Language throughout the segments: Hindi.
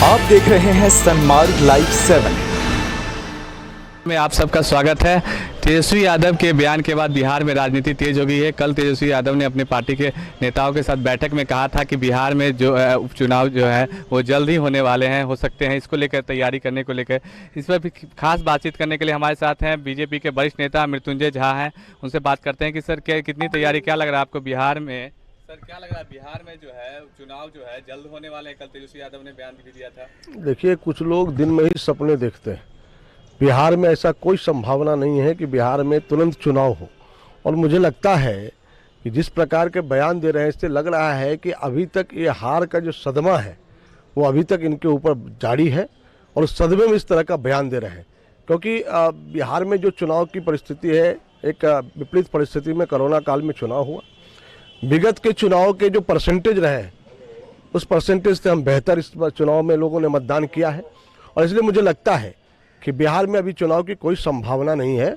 आप देख रहे हैं सनमार्ग लाइव 7 में आप सबका स्वागत है। तेजस्वी यादव के बयान के बाद बिहार में राजनीति तेज हो गई है। कल तेजस्वी यादव ने अपने पार्टी के नेताओं के साथ बैठक में कहा था कि बिहार में जो उपचुनाव जो है वो जल्द ही होने वाले हैं, हो सकते हैं। इसको लेकर तैयारी करने को लेकर इस पर भी खास बातचीत करने के लिए हमारे साथ हैं बीजेपी के वरिष्ठ नेता मृत्युंजय झा हैं। उनसे बात करते हैं कि सर कितनी तैयारी, क्या लग रहा है आपको बिहार में? सर क्या लग रहा है बिहार में जो है चुनाव जो है जल्द होने वाले हैं? कल तेजस्वी यादव ने बयान भी दिया था। देखिए, कुछ लोग दिन में ही सपने देखते हैं। बिहार में ऐसा कोई संभावना नहीं है कि बिहार में तुरंत चुनाव हो। और मुझे लगता है कि जिस प्रकार के बयान दे रहे हैं, इससे लग रहा है कि अभी तक ये हार का जो सदमा है वो अभी तक इनके ऊपर जारी है और उस सदमे में इस तरह का बयान दे रहे हैं। क्योंकि बिहार में जो चुनाव की परिस्थिति है, एक विपरीत परिस्थिति में कोरोना काल में चुनाव हुआ। विगत के चुनाव के जो परसेंटेज रहे उस परसेंटेज से हम बेहतर इस चुनाव में लोगों ने मतदान किया है। और इसलिए मुझे लगता है कि बिहार में अभी चुनाव की कोई संभावना नहीं है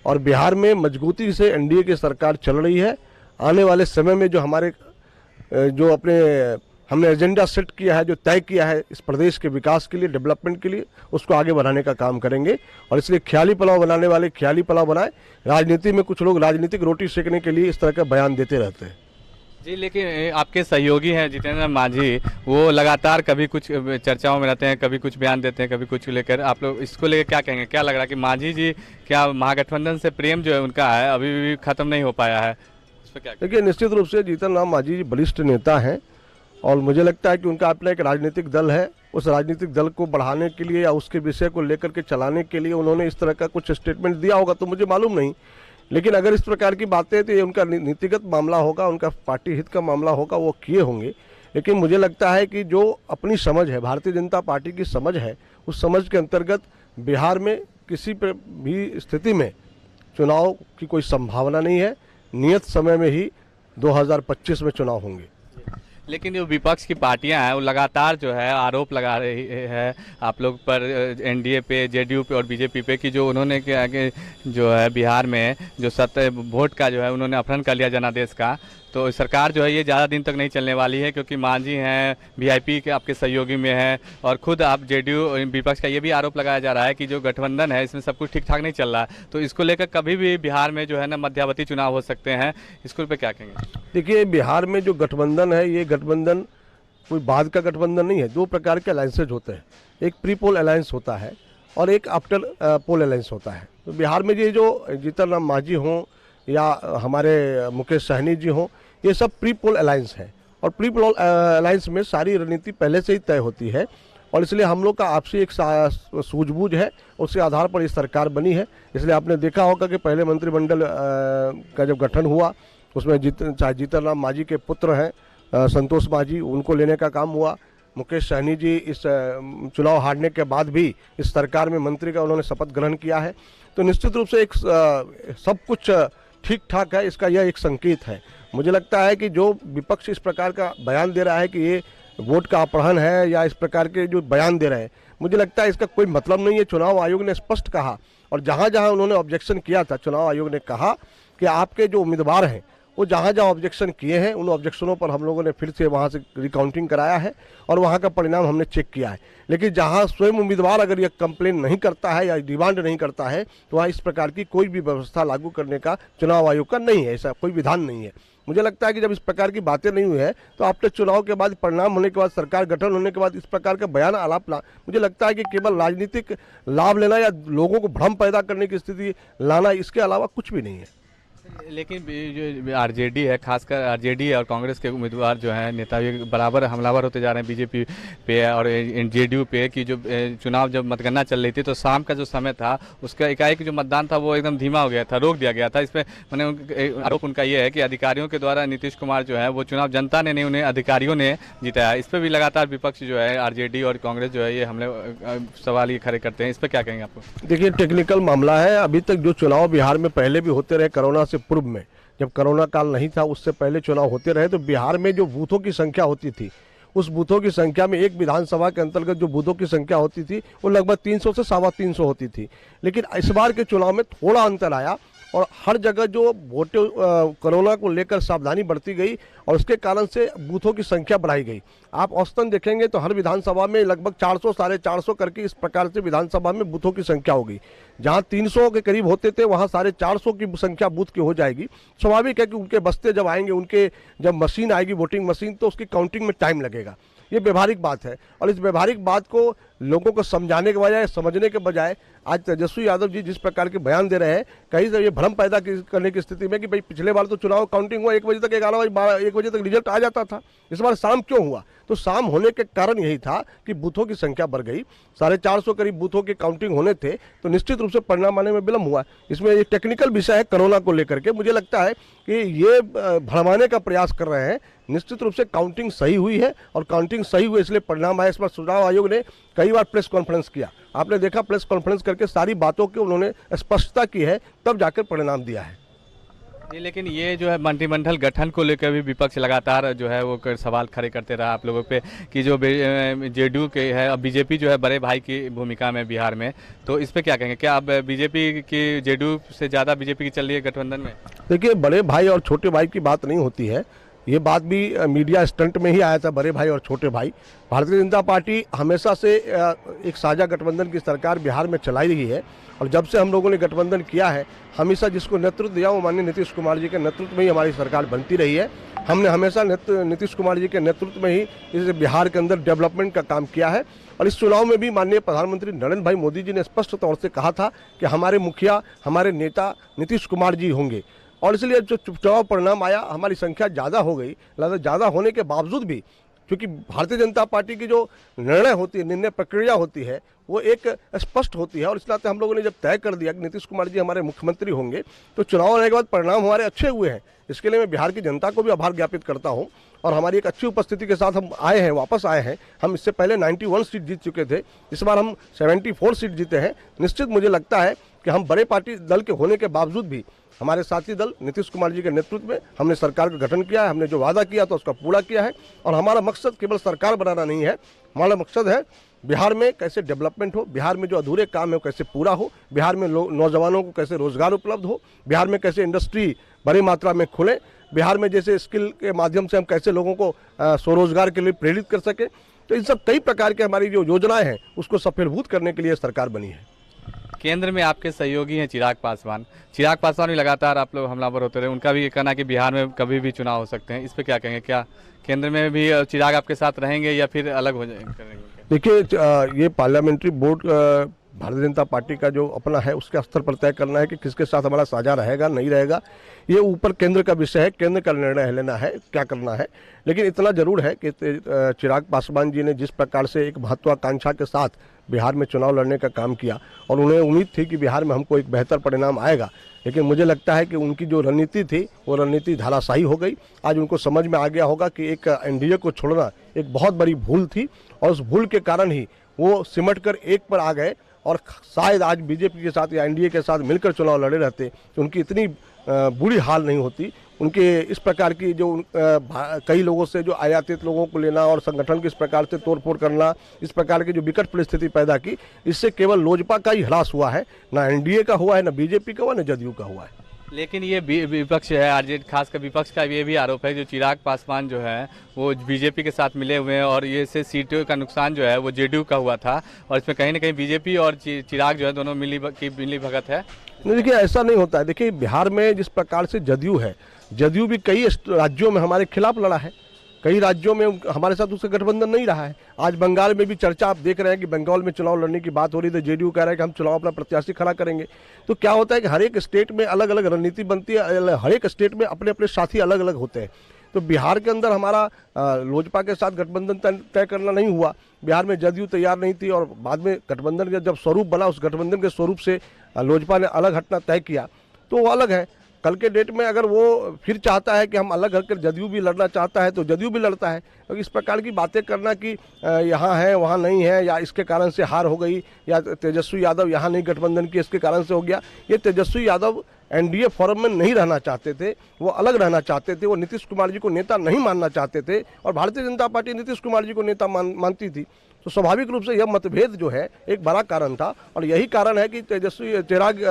और बिहार में मजबूती से एनडीए की सरकार चल रही है। आने वाले समय में जो हमने एजेंडा सेट किया है, जो तय किया है इस प्रदेश के विकास के लिए, डेवलपमेंट के लिए, उसको आगे बढ़ाने का काम करेंगे। और इसलिए ख्याली पुलाव बनाने वाले ख्याली पुलाव बनाए। राजनीति में कुछ लोग राजनीतिक रोटी सेकने के लिए इस तरह का बयान देते रहते हैं। जी, लेकिन आपके सहयोगी हैं जितेंद्र मांझी, वो लगातार कभी कुछ चर्चाओं में रहते हैं, कभी कुछ बयान देते हैं, कभी कुछ लेकर। आप लोग इसको लेकर क्या कहेंगे? क्या लग रहा है कि मांझी जी क्या महागठबंधन से प्रेम जो है उनका है अभी भी खत्म नहीं हो पाया है? इस पर क्या? देखिए, निश्चित रूप से जीतन राम मांझी जी वरिष्ठ नेता हैं और मुझे लगता है कि उनका अपना एक राजनीतिक दल है। उस राजनीतिक दल को बढ़ाने के लिए या उसके विषय को लेकर के चलाने के लिए उन्होंने इस तरह का कुछ स्टेटमेंट दिया होगा तो मुझे मालूम नहीं। लेकिन अगर इस प्रकार की बातें तो ये उनका नीतिगत मामला होगा, उनका पार्टी हित का मामला होगा, वो किए होंगे। लेकिन मुझे लगता है कि जो अपनी समझ है, भारतीय जनता पार्टी की समझ है, उस समझ के अंतर्गत बिहार में किसी पर भी स्थिति में चुनाव की कोई संभावना नहीं है। नियत समय में ही 2025 में चुनाव होंगे। लेकिन जो विपक्ष की पार्टियां हैं वो लगातार जो है आरोप लगा रही है आप लोग पर, एनडीए पे, जेडीयू पे और बीजेपी पे, कि जो उन्होंने आगे जो है बिहार में जो वोट का जो है उन्होंने अपहरण कर लिया जनादेश का। तो सरकार जो है ये ज़्यादा दिन तक नहीं चलने वाली है क्योंकि मांझी हैं, वीआईपी के आपके सहयोगी में हैं और खुद आप जेडीयू विपक्ष का ये भी आरोप लगाया जा रहा है कि जो गठबंधन है इसमें सब कुछ ठीक ठाक नहीं चल रहा है। तो इसको लेकर कभी भी बिहार में जो है ना मध्यावधि चुनाव हो सकते हैं। इसको पे क्या कहेंगे? देखिए, बिहार में जो गठबंधन है, ये गठबंधन कोई बाद का गठबंधन नहीं है। दो प्रकार के अलायंसेज होते हैं। एक प्री पोल अलायंस होता है और एक आफ्टर पोल अलायंस होता है। तो बिहार में ये जो जीतन राम मांझी हों या हमारे मुकेश सहनी जी हों, ये सब प्री पोल अलायंस है। और प्री पोल अलायंस में सारी रणनीति पहले से ही तय होती है और इसलिए हम लोग का आपसी एक सूझबूझ है, उसके आधार पर ये सरकार बनी है। इसलिए आपने देखा होगा कि पहले मंत्रिमंडल का जब गठन हुआ उसमें जीतन राम मांझी के पुत्र हैं संतोष मांझी, उनको लेने का काम हुआ। मुकेश सहनी जी इस चुनाव हारने के बाद भी इस सरकार में मंत्री का उन्होंने शपथ ग्रहण किया है। तो निश्चित रूप से एक सब कुछ ठीक ठाक है, इसका यह एक संकेत है। मुझे लगता है कि जो विपक्ष इस प्रकार का बयान दे रहा है कि ये वोट का अपहरण है या इस प्रकार के जो बयान दे रहे हैं, मुझे लगता है इसका कोई मतलब नहीं है। चुनाव आयोग ने स्पष्ट कहा और जहाँ जहाँ उन्होंने ऑब्जेक्शन किया था, चुनाव आयोग ने कहा कि आपके जो उम्मीदवार हैं वो जहाँ जहाँ ऑब्जेक्शन किए हैं उन ऑब्जेक्शनों पर हम लोगों ने फिर से वहाँ से रिकाउंटिंग कराया है और वहाँ का परिणाम हमने चेक किया है। लेकिन जहाँ स्वयं उम्मीदवार अगर ये कंप्लेन नहीं करता है या डिमांड नहीं करता है तो वहाँ इस प्रकार की कोई भी व्यवस्था लागू करने का चुनाव आयोग का नहीं है, ऐसा कोई विधान नहीं है। मुझे लगता है कि जब इस प्रकार की बातें नहीं हुई है तो आफ्टर चुनाव के बाद, परिणाम होने के बाद, सरकार गठन होने के बाद इस प्रकार का बयान आलाप मुझे लगता है कि केवल राजनीतिक लाभ लेना या लोगों को भ्रम पैदा करने की स्थिति लाना, इसके अलावा कुछ भी नहीं है। लेकिन जो आरजेडी है, खासकर आरजेडी और कांग्रेस के उम्मीदवार जो हैं नेता, ये बराबर हमलावर होते जा रहे हैं बीजेपी पे और जेडीयू पे, कि जो चुनाव जब मतगणना चल रही थी तो शाम का जो समय था उसका एकाएक जो मतदान था वो एकदम धीमा हो गया था, रोक दिया गया था। इस पर मैंने आरोप उनका ये है कि अधिकारियों के द्वारा नीतीश कुमार जो है वो चुनाव जनता ने नहीं, उन्हें अधिकारियों ने जिताया। इस पर भी लगातार विपक्ष जो है, आरजेडी और कांग्रेस जो है, ये हमले सवाल ये खड़े करते हैं। इस पर क्या कहेंगे आपको? देखिए, टेक्निकल मामला है। अभी तक जो चुनाव बिहार में पहले भी होते रहे, कोरोना से पूर्व में, जब कोरोना काल नहीं था उससे पहले चुनाव होते रहे, तो बिहार में जो बूथों की संख्या होती थी, उस बूथों की संख्या में एक विधानसभा के अंतर्गत जो बूथों की संख्या होती थी वो लगभग 300 से 350 होती थी। लेकिन इस बार के चुनाव में थोड़ा अंतर आया और हर जगह जो वोटे कोरोना को लेकर सावधानी बरती गई और उसके कारण से बूथों की संख्या बढ़ाई गई। आप औसतन देखेंगे तो हर विधानसभा में लगभग 400 साढ़े 400 करके इस प्रकार से विधानसभा में बूथों की संख्या होगी। जहां 300 के करीब होते थे वहां 450 की संख्या बूथ की हो जाएगी। स्वाभाविक है कि उनके बस्ते जब आएंगे, उनके जब मशीन आएगी वोटिंग मशीन, तो उसकी काउंटिंग में टाइम लगेगा। ये व्यवहारिक बात है और इस व्यवहारिक बात को लोगों को समझाने के बजाय, समझने के बजाय आज तेजस्वी यादव जी जिस प्रकार के बयान दे रहे हैं, कहीं से ये भ्रम पैदा करने की स्थिति में कि भाई पिछले बार तो चुनाव काउंटिंग हुआ 1 बजे तक, 11 बजे 1 बजे तक रिजल्ट आ जाता था, इस बार शाम क्यों हुआ? तो शाम होने के कारण यही था कि बूथों की संख्या बढ़ गई। 450 करीब बूथों की काउंटिंग होने थे, तो निश्चित रूप से परिणाम आने में विलंब हुआ। इसमें ये टेक्निकल विषय है कोरोना को लेकर के। मुझे लगता है कि ये भड़माने का प्रयास कर रहे हैं। निश्चित रूप से काउंटिंग सही हुई है और काउंटिंग सही हुई इसलिए परिणाम आया। इस पर चुनाव आयोग ने कई बार प्रेस कॉन्फ्रेंस किया, आपने देखा प्रेस कॉन्फ्रेंस करके सारी बातों की उन्होंने स्पष्टता की है, तब जाकर परिणाम दिया है। जी, लेकिन ये जो है मंत्रिमंडल गठन को लेकर भी विपक्ष लगातार जो है वो सवाल खड़े करते रहा आप लोगों पे कि जो जेडीयू के है, अब बीजेपी जो है बड़े भाई की भूमिका में बिहार में, तो इस पे क्या कहेंगे? क्या अब बीजेपी की जेडीयू से ज़्यादा बीजेपी की चल रही है गठबंधन में? देखिए, बड़े भाई और छोटे भाई की बात नहीं होती है। ये बात भी मीडिया स्टंट में ही आया था, बड़े भाई और छोटे भाई। भारतीय जनता पार्टी हमेशा से एक साझा गठबंधन की सरकार बिहार में चलाई रही है और जब से हम लोगों ने गठबंधन किया है, हमेशा जिसको नेतृत्व दिया वो माननीय नीतीश कुमार जी के नेतृत्व में ही हमारी सरकार बनती रही है। हमने हमेशा नीतीश कुमार जी के नेतृत्व में ही इस बिहार के अंदर डेवलपमेंट का काम किया है और इस चुनाव में भी माननीय प्रधानमंत्री नरेंद्र भाई मोदी जी ने स्पष्ट तौर से कहा था कि हमारे मुखिया, हमारे नेता नीतीश कुमार जी होंगे और इसलिए जो चुनाव परिणाम आया, हमारी संख्या ज़्यादा हो गई। लगभग ज़्यादा होने के बावजूद भी, क्योंकि भारतीय जनता पार्टी की जो निर्णय होती है, निर्णय प्रक्रिया होती है, वो एक स्पष्ट होती है और इस नाते हम लोगों ने जब तय कर दिया कि नीतीश कुमार जी हमारे मुख्यमंत्री होंगे, तो चुनाव होने के बाद परिणाम हमारे अच्छे हुए हैं। इसके लिए मैं बिहार की जनता को भी आभार ज्ञापित करता हूं और हमारी एक अच्छी उपस्थिति के साथ हम आए हैं, वापस आए हैं। हम इससे पहले 91 सीट जीत चुके थे, इस बार हम 74 सीट जीते हैं। निश्चित मुझे लगता है कि हम बड़े पार्टी दल के होने के बावजूद भी हमारे साथी दल नीतीश कुमार जी के नेतृत्व में हमने सरकार का गठन किया है। हमने जो वादा किया था उसका पूरा किया है और हमारा मकसद केवल सरकार बनाना नहीं है, हमारा मकसद है बिहार में कैसे डेवलपमेंट हो, बिहार में जो अधूरे काम है वो कैसे पूरा हो, बिहार में नौजवानों को कैसे रोजगार उपलब्ध हो, बिहार में कैसे इंडस्ट्री बड़ी मात्रा में खुले, बिहार में जैसे स्किल के माध्यम से हम कैसे लोगों को स्वरोजगार के लिए प्रेरित कर सके। तो इन सब कई प्रकार के हमारी जो योजनाएं हैं उसको सफलभूत करने के लिए सरकार बनी है। केंद्र में आपके सहयोगी हैं चिराग पासवान भी लगातार आप लोग हमलावर होते रहे, उनका भी ये कहना है कि बिहार में कभी भी चुनाव हो सकते हैं, इस पे क्या कहेंगे? क्या केंद्र में भी चिराग आपके साथ रहेंगे या फिर अलग हो जाएंगे? देखिए, ये parliamentary board Bharatiya Janata party का जो अपना है उसके स्तर पर तय करना है कि किसके साथ हमारा साझा रहेगा, नहीं रहेगा। ये ऊपर केंद्र का विषय है, केंद्र का निर्णय लेना है क्या करना है। लेकिन इतना जरूर है कि चिराग पासवान जी ने जिस प्रकार से एक महत्वाकांक्षा के साथ बिहार में चुनाव लड़ने का काम किया और उन्हें उम्मीद थी कि बिहार में हमको एक बेहतर परिणाम आएगा, लेकिन मुझे लगता है कि उनकी जो रणनीति थी वो रणनीति धाराशाही हो गई। आज उनको समझ में आ गया होगा कि एक एनडीए को छोड़ना एक बहुत बड़ी भूल थी और उस भूल के कारण ही वो सिमट कर एक पर आ गए और शायद आज बीजेपी के साथ या एनडीए के साथ मिलकर चुनाव लड़े रहते तो उनकी इतनी बुरी हाल नहीं होती। उनके इस प्रकार की जो कई लोगों से जो आयातित लोगों को लेना और संगठन की इस प्रकार से तोड़फोड़ करना, इस प्रकार की जो विकट परिस्थिति पैदा की, इससे केवल लोजपा का ही ह्रास हुआ है, ना एनडीए का हुआ है, ना बीजेपी का हुआ, ना जदयू का हुआ है। लेकिन ये विपक्ष है, आरजेडी खासकर विपक्ष का ये भी आरोप है जो चिराग पासवान जो है वो बीजेपी के साथ मिले हुए हैं और ये से सीटों का नुकसान जो है वो जेडीयू का हुआ था और इसमें कहीं ना कहीं बीजेपी और चिराग जो है दोनों मिली भगत है। नहीं, देखिए ऐसा नहीं होता है। देखिए बिहार में जिस प्रकार से जदयू है, जदयू भी कई राज्यों में हमारे खिलाफ लड़ा है, कई राज्यों में हमारे साथ उसका गठबंधन नहीं रहा है। आज बंगाल में भी चर्चा आप देख रहे हैं कि बंगाल में चुनाव लड़ने की बात हो रही है, तो जेडीयू कह रहा है कि हम चुनाव अपना प्रत्याशी खड़ा करेंगे। तो क्या होता है कि हर एक स्टेट में अलग अलग रणनीति बनती है, हर एक स्टेट में अपने अपने साथी अलग अलग होते हैं। तो बिहार के अंदर हमारा लोजपा के साथ गठबंधन तय करना नहीं हुआ। बिहार में जदयू तैयार नहीं थी और बाद में गठबंधन का जब स्वरूप बना, उस गठबंधन के स्वरूप से लोजपा ने अलग हटना तय किया, तो वो अलग है। कल के डेट में अगर वो फिर चाहता है कि हम अलग हटकर जदयू भी लड़ना चाहता है तो जदयू भी लड़ता है। तो इस प्रकार की बातें करना कि यहाँ है वहाँ नहीं है या इसके कारण से हार हो गई या तेजस्वी यादव यहाँ नहीं गठबंधन की इसके कारण से हो गया, ये तेजस्वी यादव एनडीए फोरम में नहीं रहना चाहते थे, वो अलग रहना चाहते थे, वो नीतीश कुमार जी को नेता नहीं मानना चाहते थे और भारतीय जनता पार्टी नीतीश कुमार जी को नेता मानती थी। तो स्वाभाविक रूप से यह मतभेद जो है एक बड़ा कारण था और यही कारण है कि चिराग